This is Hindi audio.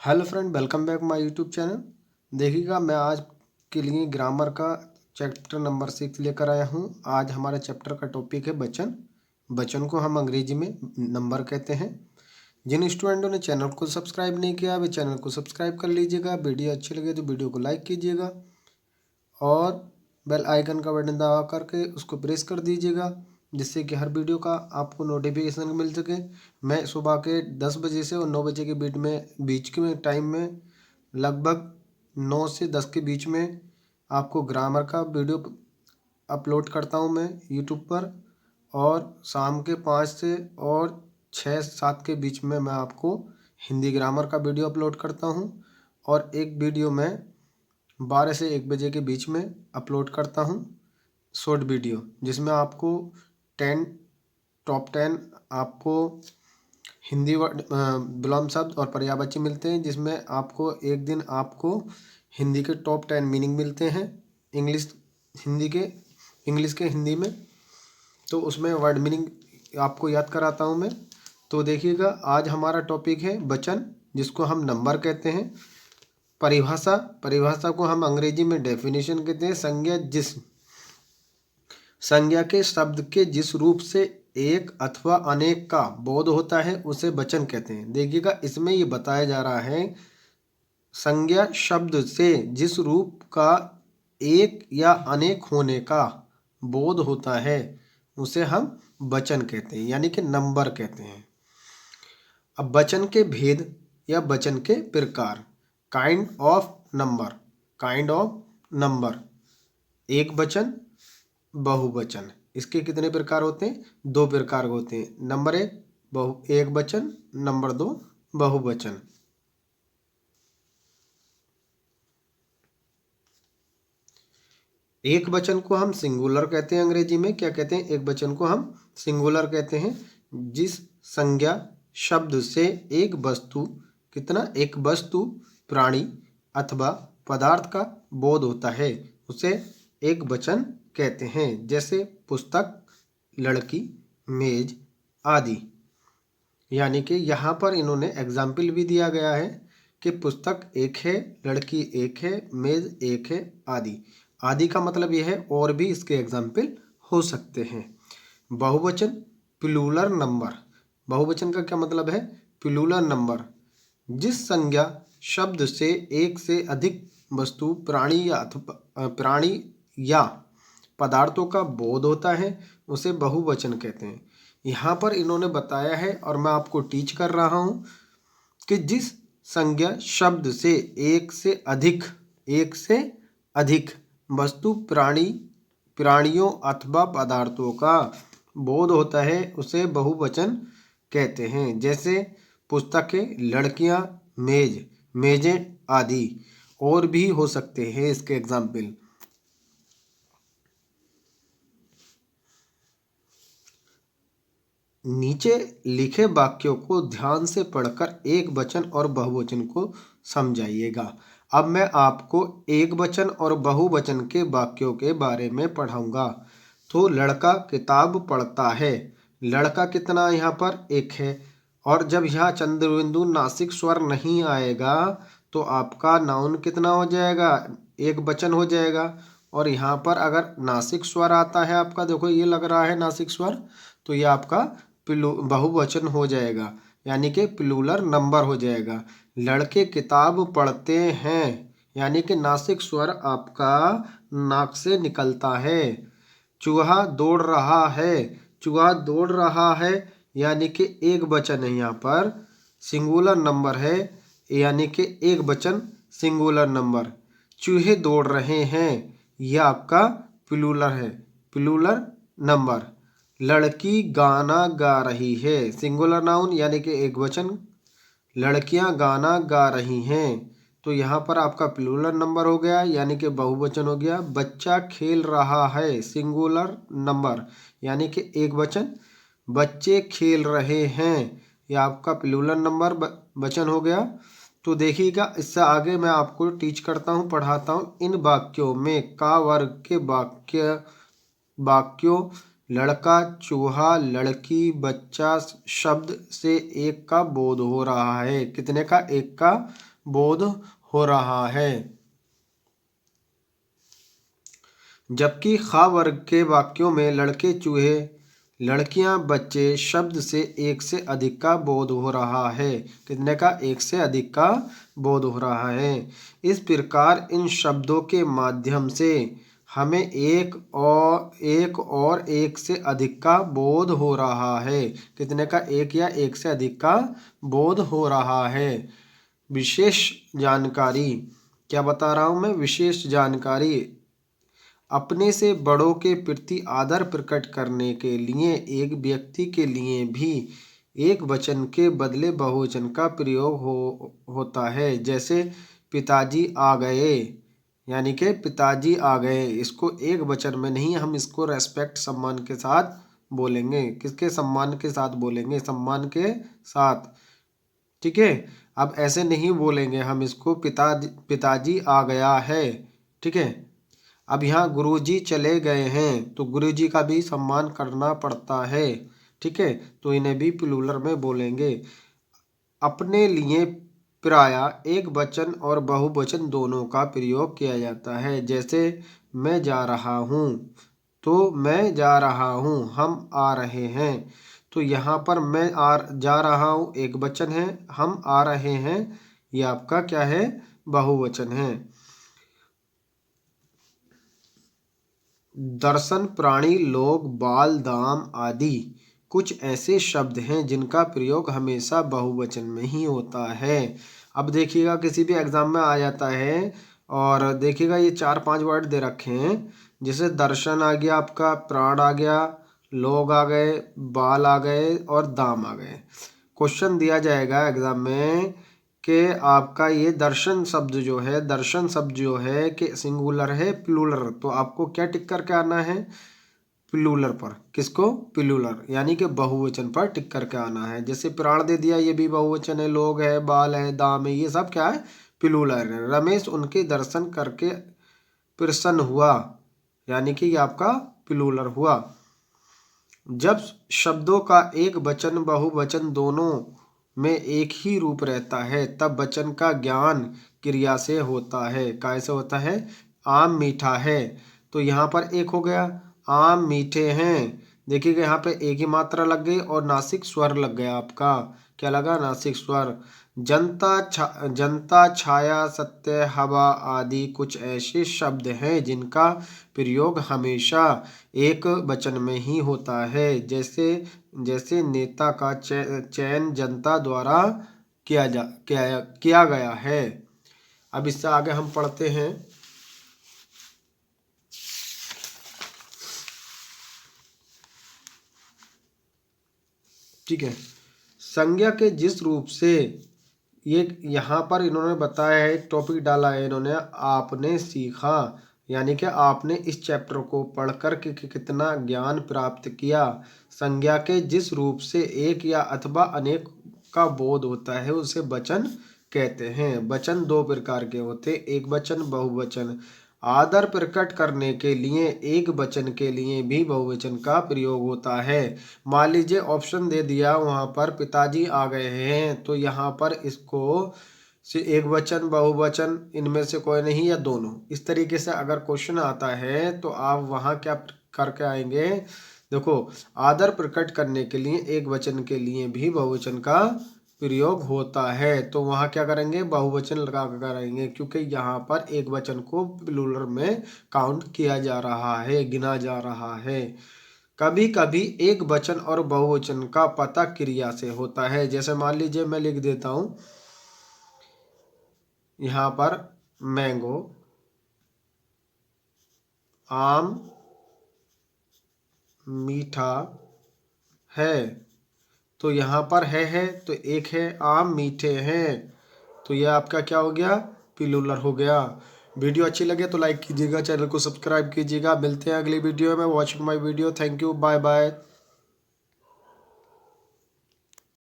Hello friend, welcome back my YouTube channel. देखिएगा, मैं आज के लिए ग्रामर का चैप्टर नंबर 6 लेकर आया हूँ। आज हमारे चैप्टर का टॉपिक है वचन। वचन को हम अंग्रेजी में नंबर कहते हैं। जिन स्टूडेंटों ने चैनल को सब्सक्राइब नहीं किया वे चैनल को सब्सक्राइब कर लीजिएगा। वीडियो अच्छी लगे तो वीडियो को लाइक कीजिएगा और बेल आइकन का बटन दबा करके उसको प्रेस कर दीजिएगा, जिससे कि हर वीडियो का आपको नोटिफिकेशन मिल सके। मैं सुबह के 10 बजे से और 9 बजे के बीच के टाइम में लगभग 9 से 10 के बीच में आपको ग्रामर का वीडियो अपलोड करता हूं मैं यूट्यूब पर। और शाम के 5 से और 6-7 के बीच में मैं आपको हिंदी ग्रामर का वीडियो अपलोड करता हूं। और एक वीडियो मैं 12 से 1 बजे के बीच में अपलोड करता हूं, शॉर्ट वीडियो, जिसमें आपको 10 टॉप 10 आपको हिंदी वर्ड विलोम शब्द और पर्यायवाची मिलते हैं, जिसमें आपको एक दिन आपको हिंदी के टॉप 10 मीनिंग मिलते हैं इंग्लिश के हिंदी में। तो उसमें वर्ड मीनिंग आपको याद कराता हूँ मैं। तो देखिएगा, आज हमारा टॉपिक है वचन, जिसको हम नंबर कहते हैं। परिभाषा को हम अंग्रेजी में डेफिनेशन कहते हैं। संज्ञा के शब्द के जिस रूप से एक अथवा अनेक का बोध होता है उसे वचन कहते हैं। देखिएगा, इसमें ये बताया जा रहा है, संज्ञा शब्द से जिस रूप का एक या अनेक होने का बोध होता है उसे हम वचन कहते हैं, यानी कि नंबर कहते हैं। अब वचन के भेद या वचन के प्रकार। काइंड ऑफ नंबर, एक वचन, बहुवचन। इसके कितने प्रकार होते हैं? 2 प्रकार होते हैं। नंबर 1 एक वचन, नंबर 2 बहुवचन। एक वचन को हम सिंगुलर कहते हैं। अंग्रेजी में क्या कहते हैं? एक वचन को हम सिंगुलर कहते हैं। जिस संज्ञा शब्द से एक वस्तु एक वस्तु, प्राणी अथवा पदार्थ का बोध होता है उसे एक वचन कहते हैं। जैसे पुस्तक, लड़की, मेज आदि। यानी कि यहाँ पर इन्होंने एग्जाम्पल भी दिया गया है कि पुस्तक एक है, लड़की एक है, मेज एक है आदि। आदि का मतलब यह है और भी इसके एग्जाम्पल हो सकते हैं। बहुवचन, प्लूरल नंबर। बहुवचन का क्या मतलब है? Plural number. जिस संज्ञा शब्द से एक से अधिक वस्तु, प्राणी या पदार्थों का बोध होता है उसे बहुवचन कहते हैं। यहाँ पर इन्होंने बताया है और मैं आपको टीच कर रहा हूँ कि जिस संज्ञा शब्द से एक से अधिक वस्तु, प्राणियों अथवा पदार्थों का बोध होता है उसे बहुवचन कहते हैं। जैसे पुस्तकें, लड़कियां, मेजें आदि। और भी हो सकते हैं इसके एग्जाम्पल। नीचे लिखे वाक्यों को ध्यान से पढ़कर एक वचन और बहुवचन को समझाइएगा। अब मैं आपको एक वचन और बहुवचन के वाक्यों के बारे में पढ़ाऊंगा। तो लड़का किताब पढ़ता है। लड़का कितना यहाँ पर? एक है। और जब यहाँ चंद्रबिंदु नासिक स्वर नहीं आएगा तो आपका नाउन कितना हो जाएगा? एक वचन हो जाएगा। और यहाँ पर अगर नासिक स्वर आता है आपका, देखो ये लग रहा है नासिक स्वर, तो ये आपका बहुवचन हो जाएगा, यानी कि प्लूरल नंबर हो जाएगा। लड़के किताब पढ़ते हैं, यानी कि नासिक स्वर आपका नाक से निकलता है। चूहा दौड़ रहा है, यानी कि एक वचन है, यहाँ पर सिंगुलर नंबर है, यानी कि एक वचन सिंगुलर नंबर। चूहे दौड़ रहे हैं, यह आपका प्लूरल है, प्लूरल नंबर। लड़की गाना गा रही है, सिंगुलर नाउन यानी कि एक वचन। लड़कियां गाना गा रही हैं, तो यहाँ पर आपका प्लूरल नंबर हो गया, यानी कि बहुवचन हो गया। बच्चा खेल रहा है, सिंगुलर नंबर यानी कि एक वचन। बच्चे खेल रहे हैं, यह आपका प्लूरल नंबर वचन हो गया। तो देखिएगा, इससे आगे मैं आपको टीच करता हूँ, पढ़ाता हूँ। इन वाक्यों में का वर्ग के वाक्यों लड़का, चूहा, लड़की, बच्चा शब्द से एक का बोध हो रहा है। कितने का? एक का बोध हो रहा है। जबकि खा वर्ग के वाक्यों में लड़के चूहे, लड़कियां बच्चे शब्द से एक से अधिक का बोध हो रहा है। कितने का? एक से अधिक का बोध हो रहा है। इस प्रकार इन शब्दों के माध्यम से हमें एक और एक से अधिक का बोध हो रहा है। कितने का? एक या एक से अधिक का बोध हो रहा है। विशेष जानकारी, क्या बता रहा हूं मैं? विशेष जानकारी अपने से बड़ों के प्रति आदर प्रकट करने के लिए एक व्यक्ति के लिए भी एक वचन के बदले बहुवचन का प्रयोग होता है। जैसे पिताजी आ गए, यानी कि पिताजी आ गए, इसको एक वचन में नहीं, हम इसको रेस्पेक्ट सम्मान के साथ बोलेंगे। किसके? सम्मान के साथ बोलेंगे, सम्मान के साथ। ठीक है। अब ऐसे नहीं बोलेंगे हम इसको, पिताजी आ गया है। ठीक है। अब यहाँ गुरुजी चले गए हैं, तो गुरुजी का भी सम्मान करना पड़ता है। ठीक है। तो इन्हें भी प्लूरल में बोलेंगे। अपने लिए प्रायः एक वचन और बहुवचन दोनों का प्रयोग किया जाता है। जैसे मैं जा रहा हूँ, तो मैं जा रहा हूँ, हम आ रहे हैं। तो यहाँ पर मैं जा रहा हूँ एक वचन है, हम आ रहे हैं ये आपका क्या है? बहुवचन है। दर्शन, प्राणी, लोग, बाल, दाम आदि कुछ ऐसे शब्द हैं जिनका प्रयोग हमेशा बहुवचन में ही होता है। अब देखिएगा किसी भी एग्जाम में आ जाता है और देखिएगा ये 4-5 वर्ड दे रखे हैं। जैसे दर्शन आ गया आपका, प्राण आ गया, लोग आ गए, बाल आ गए और दाम आ गए। क्वेश्चन दिया जाएगा एग्जाम में कि आपका ये दर्शन शब्द जो है, दर्शन शब्द जो है कि सिंगुलर है प्लूरल, तो आपको क्या टिक करके आना है? प्लूरल पर। किसको? प्लूरल, यानी कि बहुवचन पर टिक करके आना है। जैसे प्राण दे दिया, ये भी बहुवचन है, लोग है, बाल है, दाम है, ये सब क्या है? प्लूरल है। रमेश उनके दर्शन करके प्रसन्न हुआ, यानी कि ये आपका प्लूरल हुआ। जब शब्दों का एक वचन बहुवचन दोनों में एक ही रूप रहता है तब वचन का ज्ञान क्रिया से होता है। कैसे होता है? आम मीठा है, तो यहाँ पर एक हो गया, आम मीठे हैं। देखिएगा यहाँ पे एक ही मात्रा लग गई और नासिक स्वर लग गया आपका। क्या लगा? नासिक स्वर। जनता, छाया, सत्य, हवा आदि कुछ ऐसे शब्द हैं जिनका प्रयोग हमेशा एक वचन में ही होता है। जैसे नेता का चयन जनता द्वारा किया गया है। अब इससे आगे हम पढ़ते हैं। ठीक है। संज्ञा के जिस रूप से ये यहाँ पर इन्होंने बताया है, टॉपिक डाला है इन्होंने, आपने सीखा, यानी कि आपने इस चैप्टर को पढ़कर के कितना ज्ञान प्राप्त किया। संज्ञा के जिस रूप से एक या अथवा अनेक का बोध होता है उसे वचन कहते हैं। वचन दो प्रकार के होते, एक वचन, बहुवचन। आदर प्रकट करने के लिए एक वचन के लिए भी बहुवचन का प्रयोग होता है। मान लीजिए ऑप्शन दे दिया वहाँ पर पिताजी आ गए हैं, तो यहाँ पर इसको से एक वचन, बहुवचन, इनमें से कोई नहीं या दोनों, इस तरीके से अगर क्वेश्चन आता है तो आप वहाँ क्या करके आएंगे? देखो, आदर प्रकट करने के लिए एक वचन के लिए भी बहुवचन का प्रयोग होता है, तो वहाँ क्या करेंगे? बहुवचन लगा कर करेंगे, क्योंकि यहाँ पर एक वचन को प्लूरल में काउंट किया जा रहा है, गिना जा रहा है। कभी कभी एक वचन और बहुवचन का पता क्रिया से होता है। जैसे मान लीजिए मैं लिख देता हूँ यहाँ पर मैंगो, आम मीठा है, तो यहाँ पर है तो एक है, आम मीठे हैं, तो यह आपका क्या हो गया? प्लूरल हो गया। वीडियो अच्छी लगे तो लाइक कीजिएगा, चैनल को सब्सक्राइब कीजिएगा। मिलते हैं अगली वीडियो में। Watching my video. Thank you, bye bye.